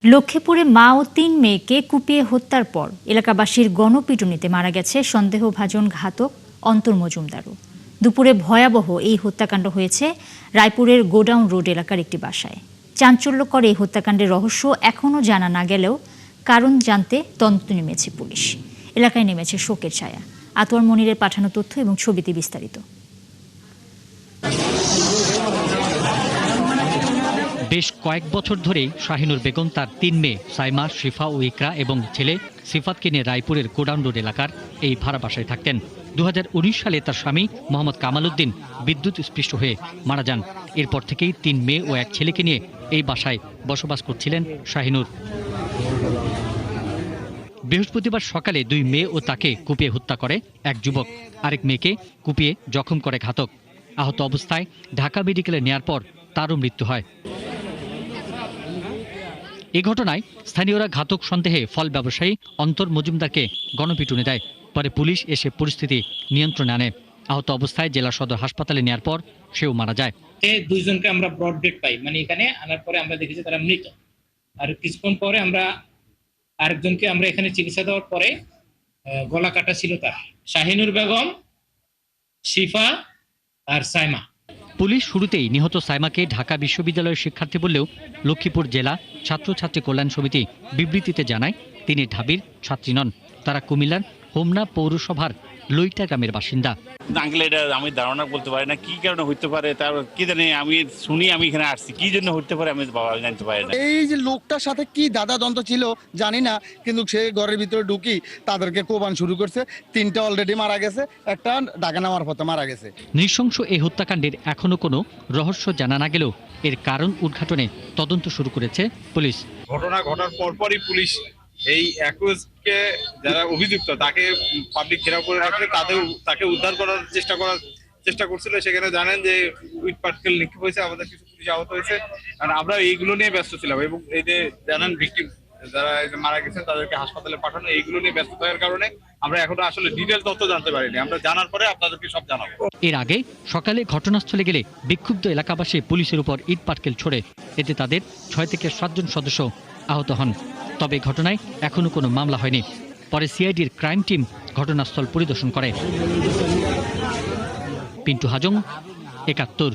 লক্ষ্মীপুরে মা ও ৩ মেয়েকে কুপিয়ে হত্যার পর এলাকাবাসীর গণপিটুনিতে মারা গেছে সন্দেহভাজন ঘাতক অন্তর মজুমদারও। দুপুরে ভয়াবহ এই হত্যাকাণ্ড হয়েছে রায়পুরের গোডাউন রোড এলাকার একটি বাসায়। চাঞ্চল্যকর এই হত্যাকাণ্ডের রহস্য এখনও জানা না গেলেও কারণ জানতে তদন্ত নেমেছে পুলিশ। এলাকায় নেমেছে শোকের ছায়া। আতোয়ার মনিরের পাঠানো তথ্য এবং ছবিতে বিস্তারিত। বেশ কয়েক বছর ধরেই শাহিনুর বেগম তার ৩ মেয়ে সাইমা, শিফা ও ইকরা এবং ছেলে সিফাতকে নিয়ে রায়পুরের গোডাউন রোড এলাকার এই ভাড়া বাসায় থাকতেন। ২০১৯ সালে তার স্বামী মোহাম্মদ কামাল উদ্দিন বিদ্যুৎ স্পৃষ্ট হয়ে মারা যান। এরপর থেকেই ৩ মেয়ে ও এক ছেলেকে নিয়ে এই বাসায় বসবাস করছিলেন শাহিনুর। বৃহস্পতিবার সকালে ২ মেয়ে ও তাকে কুপিয়ে হত্যা করে এক যুবক। আরেক মেয়েকে কুপিয়ে জখম করে ঘাতক। আহত অবস্থায় ঢাকা মেডিকেলে নেয়ার পর তারও মৃত্যু হয়। এই ঘটনায় স্থানীয়রা ঘাতক সন্দেহে ফল ব্যবসায়ী অন্তর মজুমদারকে গণপিটুনি দেয়। পরে পুলিশ এসে পরিস্থিতি নিয়ন্ত্রণে আনে। আহত অবস্থায় জেলা সদর হাসপাতালে নেয়ার পর সেও মারা যায়। দুইজনকে আমরা ব্রড ডেড পাই, মানে এখানে আনার পরে আমরা দেখেছি তারা মৃত। আর কিছুক্ষণ পরে আমরা আরেকজনকে আমরা এখানে চিকিৎসা দেওয়ার পরে গলা কাটা ছিল তার। শাহিনুর বেগম, শিফা আর সাইমা। পুলিশ শুরুতেই নিহত সাইমাকে ঢাকা বিশ্ববিদ্যালয়ের শিক্ষার্থী বললেও লক্ষ্মীপুর জেলা ছাত্রছাত্রী কল্যাণ সমিতি বিবৃতিতে জানায় তিনি ঢাবির ছাত্রী নন। তারা কুমিল্লার হোমনা পৌরসভার লইটা গ্রামের বাসিন্দা। আঙ্কেল, এটা আমি ধারণা বলতে পারি না কি কারণে হইতে পারে, তার কি জানি, আমি শুনি আমি এখানে আসছি, কি জন্য হইতে পারে আমি জানতে পারি না। এই যে লোকটার সাথে কি দাদা দ্বন্দ্ব ছিল জানি না, কিন্তু সে ঘরের ভিতরে ঢুকি তাদেরকে কোবান শুরু করছে। ৩টা অলরেডি মারা গেছে, একটা ঢাকা নামার পথে মারা গেছে। নৃশংস এই হত্যাকাণ্ডের এখনো কোনো রহস্য জানা না গেলেও এর কারণ উদ্ঘাটনে তদন্ত শুরু করেছে পুলিশ। ঘটনা ঘটার পরপরই পুলিশ এই অ্যাকুজকে যারা অভিযুক্ত তাকে পাবলিক ঘেরাও করে রাখলে তাকে উদ্ধার করার চেষ্টা করছিল। সেখানে জানেন যে উইট পাটকেল নিক্ষেপ হয়েছে, আমাদের কিছু পুলিশ আহত হয়েছে। কারণ আমরা এইগুলো নিয়ে ব্যস্ত ছিলাম এবং এই যে জানেন ভিকটিম যারা মারা গেছেন তাদেরকে হাসপাতালে পাঠানো, এইগুলো নিয়ে ব্যস্ত থাকার কারণে আমরা এখনো আসলে ডিটেল তথ্য জানতে পারিনি। আমরা জানার পরে আপনাদেরকে সব জানাবো। এর আগে সকালে ঘটনাস্থলে গেলে বিক্ষুব্ধ এলাকাবাসী পুলিশের উপর ইট পাটকেল ছোড়ে। এতে তাদের ৬ থেকে ৭ জন সদস্য আহত হন। তবে ঘটনায় এখনো কোনো মামলা হয়নি। পরে সিআইডির ক্রাইম টিম ঘটনাস্থল পরিদর্শন করে। পিন্টু হাজং, ৭১।